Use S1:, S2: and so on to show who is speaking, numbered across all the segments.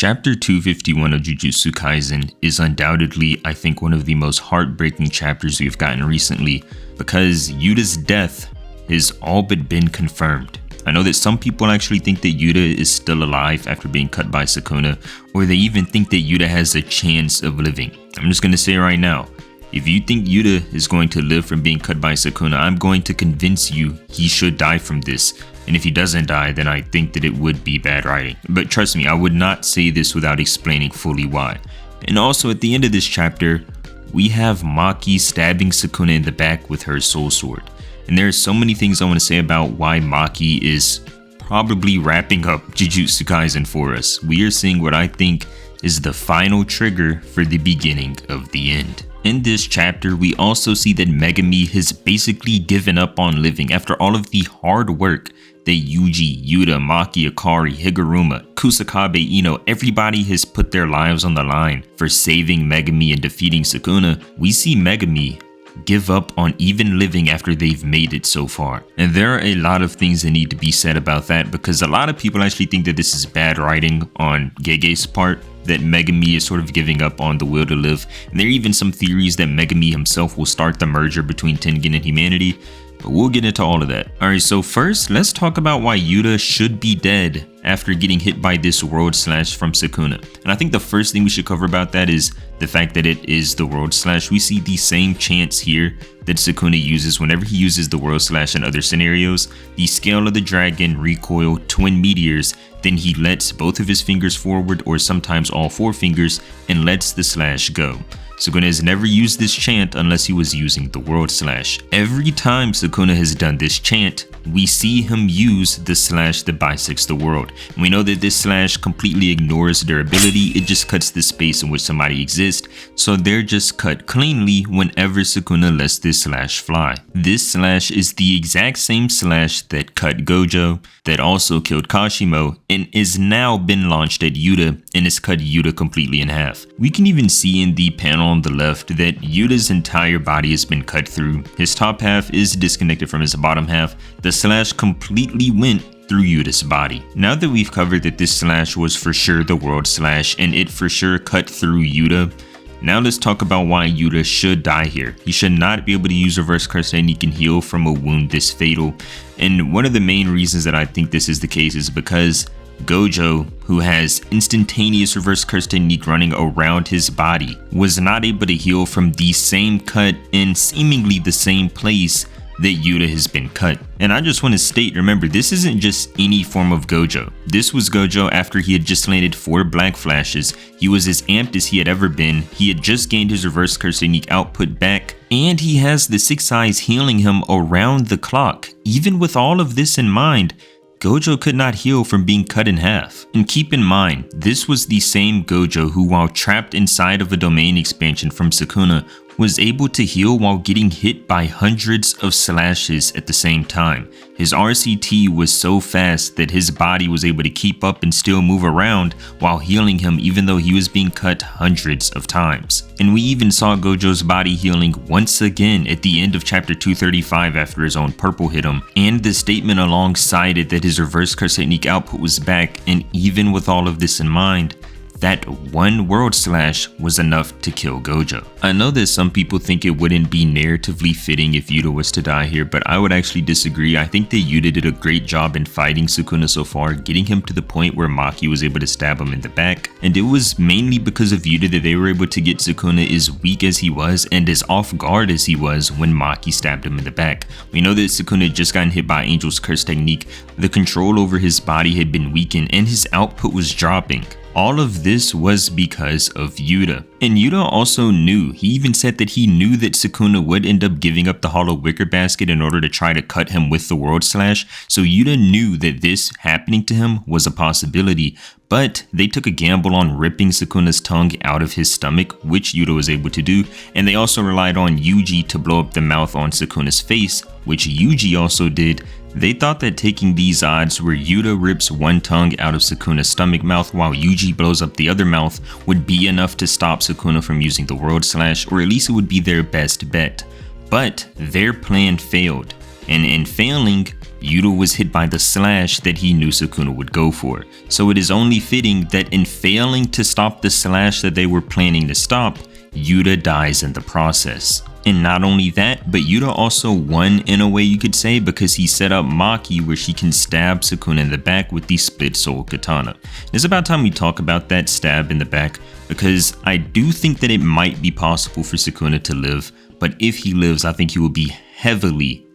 S1: Chapter 251 of Jujutsu Kaisen is undoubtedly, I think, one of the most heartbreaking chapters we've gotten recently because Yuta's death has all but been confirmed. I know that some people actually think that Yuta is still alive after being cut by Sukuna, or they even think that Yuta has a chance of living. I'm just going to say right now, if you think Yuta is going to live from being cut by Sukuna, I'm going to convince you he should die from this. And if he doesn't die, then I think that it would be bad writing. But trust me, I would not say this without explaining fully why. And also at the end of this chapter, we have Maki stabbing Sukuna in the back with her soul sword. And there are so many things I want to say about why Maki is probably wrapping up Jujutsu Kaisen for us. We are seeing what I think is the final trigger for the beginning of the end. In this chapter, we also see that Megami has basically given up on living after all of the hard work that Yuji, Yuta, Maki, Akari, Higuruma, Kusakabe, Ino, everybody has put their lives on the line for saving Megami and defeating Sukuna. We see Megami give up on even living after they've made it so far. And there are a lot of things that need to be said about that because a lot of people actually think that this is bad writing on Gege's part, that Megami is sort of giving up on the will to live. And there are even some theories that Megami himself will start the merger between Tengen and humanity, but we'll get into all of that. Alright, so first, let's talk about why Yuta should be dead after getting hit by this world slash from Sukuna. And I think the first thing we should cover about that is the fact that it is the world slash. We see the same chants here that Sukuna uses whenever he uses the world slash in other scenarios. The scale of the dragon, recoil, twin meteors, then he lets both of his fingers forward or sometimes all four fingers and lets the slash go. Sukuna has never used this chant unless he was using the world slash. Every time Sukuna has done this chant, we see him use the slash that bisects the world. And we know that this slash completely ignores durability, it just cuts the space in which somebody exists, so they're just cut cleanly whenever Sukuna lets this slash fly. This slash is the exact same slash that cut Gojo, that also killed Kashimo, and is now been launched at Yuta and has cut Yuta completely in half. We can even see in the panel on the left that Yuta's entire body has been cut through. His top half is disconnected from his bottom half. The slash completely went through Yuta's body. Now that we've covered that this slash was for sure the world slash and it for sure cut through Yuta, now let's talk about why Yuta should die here. He should not be able to use reverse curse technique and heal from a wound this fatal. And one of the main reasons that I think this is the case is because Gojo, who has instantaneous reverse curse technique running around his body, was not able to heal from the same cut in seemingly the same place that Yuta has been cut. And I just want to state, remember, this isn't just any form of Gojo. This was Gojo after he had just landed 4 black flashes. He was as amped as he had ever been. He had just gained his reverse curse technique output back, and he has the 6 eyes healing him around the clock. Even with all of this in mind, Gojo could not heal from being cut in half. And keep in mind, this was the same Gojo who, while trapped inside of a domain expansion from Sukuna, was able to heal while getting hit by hundreds of slashes at the same time. His RCT was so fast that his body was able to keep up and still move around while healing him even though he was being cut hundreds of times. And we even saw Gojo's body healing once again at the end of chapter 235 after his own purple hit him, and the statement alongside it that his reverse curse technique output was back. And even with all of this in mind, that one world slash was enough to kill Gojo. I know that some people think it wouldn't be narratively fitting if Yuta was to die here, but I would actually disagree. I think that Yuta did a great job in fighting Sukuna so far, getting him to the point where Maki was able to stab him in the back. And it was mainly because of Yuta that they were able to get Sukuna as weak as he was and as off guard as he was when Maki stabbed him in the back. We know that Sukuna had just gotten hit by Angel's Curse technique. The control over his body had been weakened and his output was dropping. All of this was because of Yuta. And Yuta also knew, he even said that he knew that Sukuna would end up giving up the hollow wicker basket in order to try to cut him with the world slash. So Yuta knew that this happening to him was a possibility, but they took a gamble on ripping Sukuna's tongue out of his stomach, which Yuta was able to do. And they also relied on Yuji to blow up the mouth on Sukuna's face, which Yuji also did. They thought that taking these odds where Yuta rips one tongue out of Sukuna's stomach mouth while Yuji blows up the other mouth would be enough to stop Sukuna from using the world slash, or at least it would be their best bet. But their plan failed, and in failing, Yuta was hit by the slash that he knew Sukuna would go for. So it is only fitting that in failing to stop the slash that they were planning to stop, Yuta dies in the process. And not only that, but Yuta also won in a way you could say, because he set up Maki where she can stab Sukuna in the back with the split soul katana. It's about time we talk about that stab in the back, because I do think that it might be possible for Sukuna to live, but if he lives, I think he will be heavily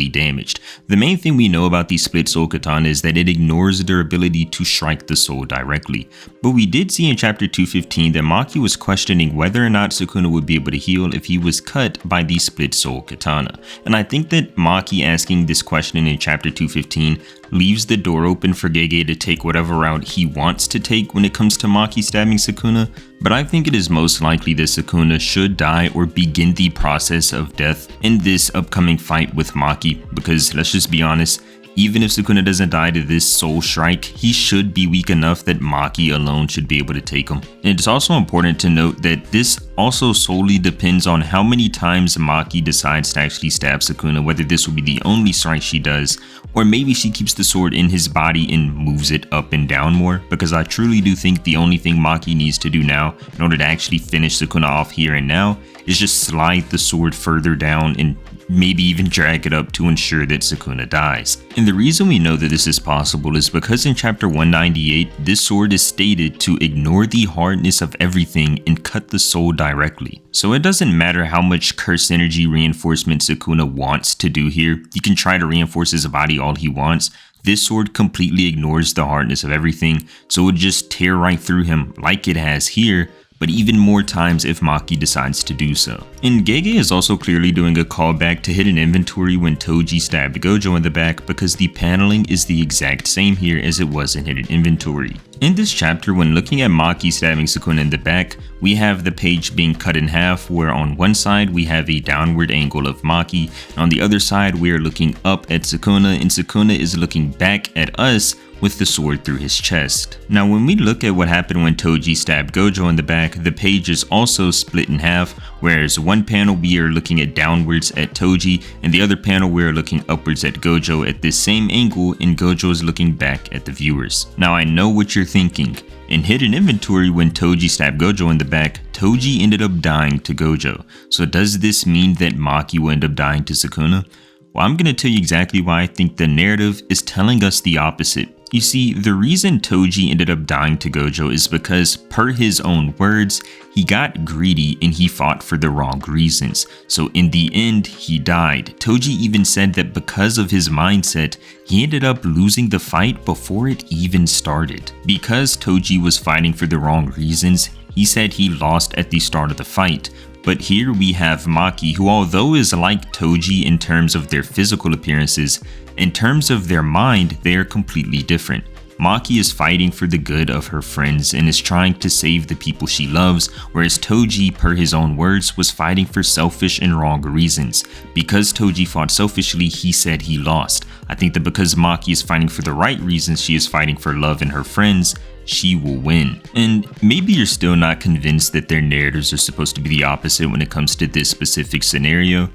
S1: damaged. The main thing we know about the split soul katana is that it ignores their ability to strike the soul directly. But we did see in chapter 215 that Maki was questioning whether or not Sukuna would be able to heal if he was cut by the split soul katana. And I think that Maki asking this question in chapter 215 leaves the door open for Gege to take whatever route he wants to take when it comes to Maki stabbing Sukuna, but I think it is most likely that Sukuna should die or begin the process of death in this upcoming fight with Maki, because let's just be honest, even if Sukuna doesn't die to this soul strike, he should be weak enough that Maki alone should be able to take him. And it's also important to note that this also solely depends on how many times Maki decides to actually stab Sukuna, whether this will be the only strike she does, or maybe she keeps the sword in his body and moves it up and down more, because I truly do think the only thing Maki needs to do now in order to actually finish Sukuna off here and now is just slide the sword further down and maybe even drag it up to ensure that Sukuna dies. And the reason we know that this is possible is because in chapter 198, this sword is stated to ignore the hardness of everything and cut the soul directly. So it doesn't matter how much curse energy reinforcement Sukuna wants to do here. He can try to reinforce his body all he wants. This sword completely ignores the hardness of everything, so it would just tear right through him like it has here, but even more times if Maki decides to do so. And Gege is also clearly doing a callback to hidden inventory when Toji stabbed Gojo in the back, because the paneling is the exact same here as it was in hidden inventory. In this chapter, when looking at Maki stabbing Sukuna in the back, we have the page being cut in half, where on one side we have a downward angle of Maki, and on the other side we are looking up at Sukuna, and Sukuna is looking back at us with the sword through his chest. Now when we look at what happened when Toji stabbed Gojo in the back, the page is also split in half, whereas one panel we are looking at downwards at Toji, and the other panel we are looking upwards at Gojo at this same angle, and Gojo is looking back at the viewers. Now I know what you're thinking. In hidden inventory, when Toji stabbed Gojo in the back, Toji ended up dying to Gojo. So does this mean that Maki will end up dying to Sukuna? Well, I'm going to tell you exactly why I think the narrative is telling us the opposite. You see, the reason Toji ended up dying to Gojo is because, per his own words, he got greedy and he fought for the wrong reasons. So in the end, he died. Toji even said that because of his mindset, he ended up losing the fight before it even started. Because Toji was fighting for the wrong reasons, he said he lost at the start of the fight. But here we have Maki, who although is like Toji in terms of their physical appearances, in terms of their mind, they are completely different. Maki is fighting for the good of her friends and is trying to save the people she loves, whereas Toji, per his own words, was fighting for selfish and wrong reasons. Because Toji fought selfishly, he said he lost. I think that because Maki is fighting for the right reasons, she is fighting for love and her friends, she will win. And maybe you're still not convinced that their narratives are supposed to be the opposite when it comes to this specific scenario.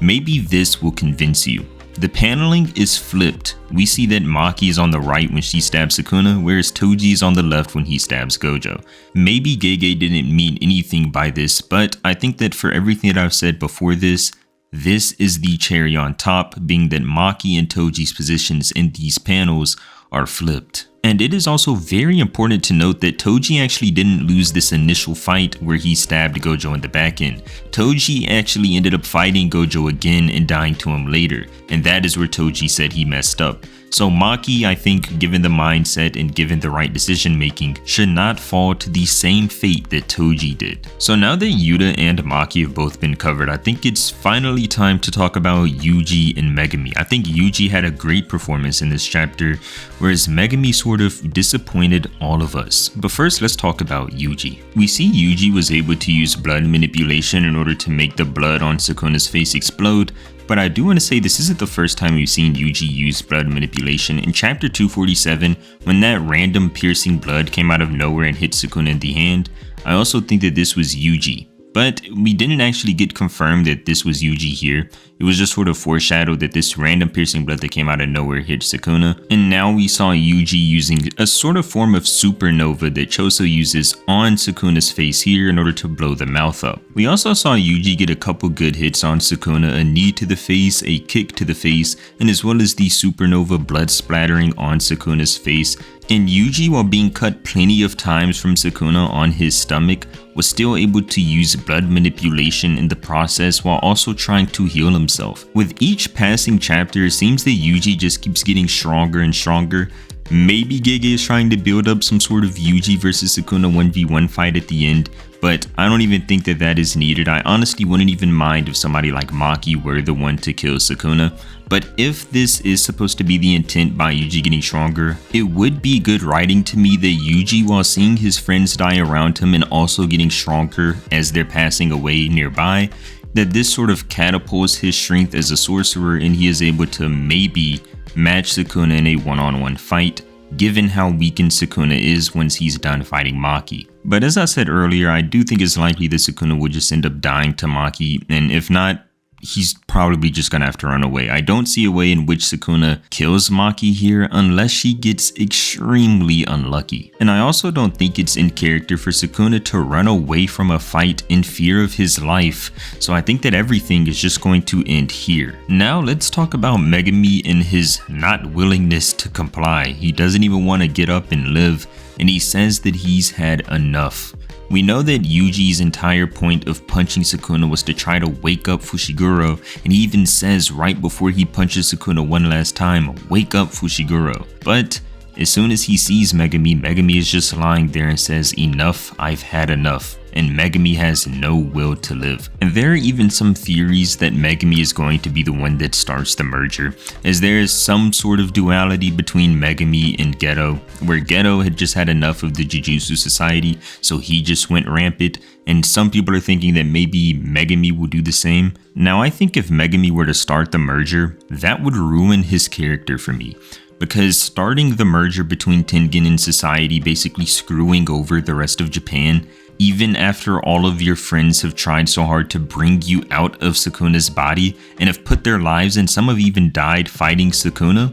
S1: Maybe this will convince you. The paneling is flipped. We see that Maki is on the right when she stabs Sukuna, whereas Toji is on the left when he stabs Gojo. Maybe Gege didn't mean anything by this, but I think that for everything that I've said before this is the cherry on top, being that Maki and Toji's positions in these panels are flipped. And it is also very important to note that Toji actually didn't lose this initial fight where he stabbed Gojo in the back end. Toji actually ended up fighting Gojo again and dying to him later, and that is where Toji said he messed up. So Maki, I think, given the mindset and given the right decision making, should not fall to the same fate that Toji did. So now that Yuta and Maki have both been covered, I think it's finally time to talk about Yuji and Megumi. I think Yuji had a great performance in this chapter, whereas Megumi sort of disappointed all of us. But first, let's talk about Yuji. We see Yuji was able to use blood manipulation in order to make the blood on Sukuna's face explode. But I do want to say this isn't the first time we've seen Yuji use blood manipulation. In chapter 247, when that random piercing blood came out of nowhere and hit Sukuna in the hand, I also think that this was Yuji. But we didn't actually get confirmed that this was Yuji here. It was just sort of foreshadowed that this random piercing blood that came out of nowhere hit Sukuna. And now we saw Yuji using a sort of form of supernova that Choso uses on Sukuna's face here in order to blow the mouth up. We also saw Yuji get a couple good hits on Sukuna, a knee to the face, a kick to the face, and as well as the supernova blood splattering on Sukuna's face. And Yuji, while being cut plenty of times from Sukuna on his stomach, was still able to use blood manipulation in the process while also trying to heal himself. With each passing chapter, it seems that Yuji just keeps getting stronger and stronger. Maybe Gege is trying to build up some sort of Yuji versus Sukuna 1v1 fight at the end, but I don't even think that that is needed. I honestly wouldn't even mind if somebody like Maki were the one to kill Sukuna. But if this is supposed to be the intent by Yuji getting stronger, it would be good writing to me that Yuji, while seeing his friends die around him and also getting stronger as they're passing away nearby, that this sort of catapults his strength as a sorcerer and he is able to maybe match Sukuna in a one-on-one fight, given how weakened Sukuna is once he's done fighting Maki. But as I said earlier, I do think it's likely that Sukuna will just end up dying to Maki, and if not, he's probably just gonna have to run away. I don't see a way in which Sukuna kills Maki here unless she gets extremely unlucky. And I also don't think it's in character for Sukuna to run away from a fight in fear of his life. So I think that everything is just going to end here. Now let's talk about Megumi and his not willingness to comply. He doesn't even want to get up and live, and he says that he's had enough. We know that Yuji's entire point of punching Sukuna was to try to wake up Fushiguro, and he even says right before he punches Sukuna one last time, "Wake up, Fushiguro." But as soon as he sees Megumi, Megumi is just lying there and says, "Enough, I've had enough." And Megumi has no will to live. And there are even some theories that Megumi is going to be the one that starts the merger, as there is some sort of duality between Megumi and Geto, where Geto had just had enough of the Jujutsu Society, so he just went rampant, and some people are thinking that maybe Megumi will do the same. Now I think if Megumi were to start the merger, that would ruin his character for me. Because starting the merger between Tengen and society, basically screwing over the rest of Japan, even after all of your friends have tried so hard to bring you out of Sukuna's body and have put their lives and some have even died fighting Sukuna,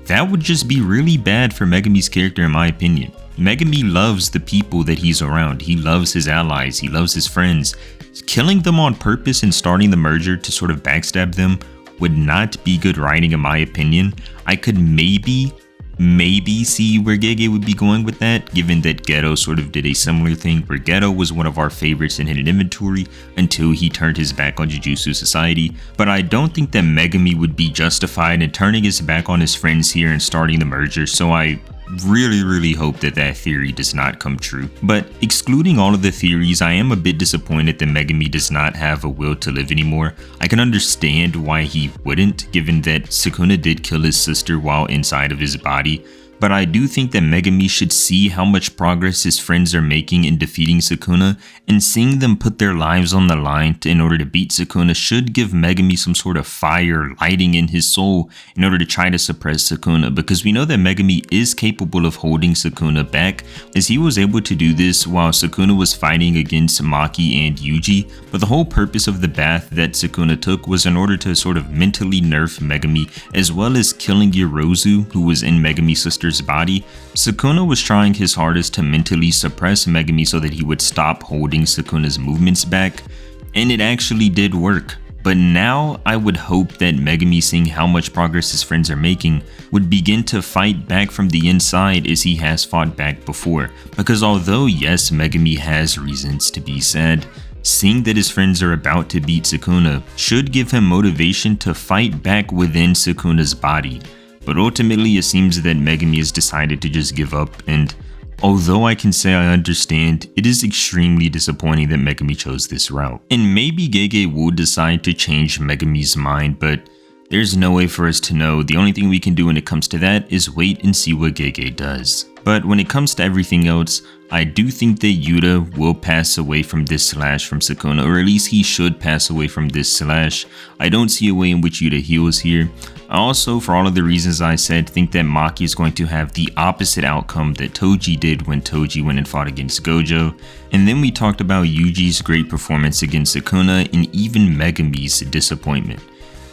S1: that would just be really bad for Megumi's character in my opinion. Megumi loves the people that he's around. He loves his allies. He loves his friends. Killing them on purpose and starting the merger to sort of backstab them would not be good writing in my opinion. I could maybe see where Gege would be going with that, given that Geto sort of did a similar thing where Geto was one of our favorites in hidden inventory until he turned his back on Jujutsu Society. But I don't think that Megumi would be justified in turning his back on his friends here and starting the merger, so I really hope that that theory does not come true. But excluding all of the theories, I am a bit disappointed that Megumi does not have a will to live anymore. I can understand why he wouldn't, given that Sukuna did kill his sister while inside of his body. But I do think that Megumi should see how much progress his friends are making in defeating Sukuna, and seeing them put their lives on the line in order to beat Sukuna should give Megumi some sort of fire lighting in his soul in order to try to suppress Sukuna, because we know that Megumi is capable of holding Sukuna back, as he was able to do this while Sukuna was fighting against Maki and Yuji. But the whole purpose of the bath that Sukuna took was in order to sort of mentally nerf Megumi, as well as killing Yorozu, who was in Megumi's sister's body. Sukuna was trying his hardest to mentally suppress Megumi so that he would stop holding Sukuna's movements back, and it actually did work. But now I would hope that Megumi, seeing how much progress his friends are making, would begin to fight back from the inside as he has fought back before. Because although yes, Megumi has reasons to be sad, seeing that his friends are about to beat Sukuna should give him motivation to fight back within Sukuna's body. But ultimately it seems that Megumi has decided to just give up, and although I can say I understand, it is extremely disappointing that Megumi chose this route. And maybe Gege will decide to change Megumi's mind, but There's no way for us to know. The only thing we can do when it comes to that is wait and see what Gege does. But when it comes to everything else, I do think that Yuta will pass away from this slash from Sukuna, or at least he should pass away from this slash. I don't see a way in which Yuta heals here. I also, for all of the reasons I said, think that Maki is going to have the opposite outcome that Toji did when Toji went and fought against Gojo. And then we talked about Yuji's great performance against Sukuna and even Megami's disappointment.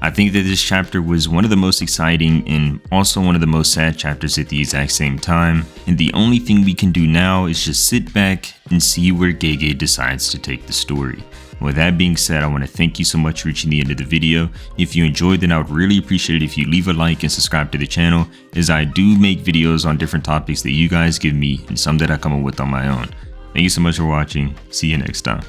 S1: I think that this chapter was one of the most exciting and also one of the most sad chapters at the exact same time, and the only thing we can do now is just sit back and see where Gege decides to take the story. With that being said, I want to thank you so much for reaching the end of the video. If you enjoyed, then I would really appreciate it if you leave a like and subscribe to the channel, as I do make videos on different topics that you guys give me and some that I come up with on my own. Thank you so much for watching. See you next time.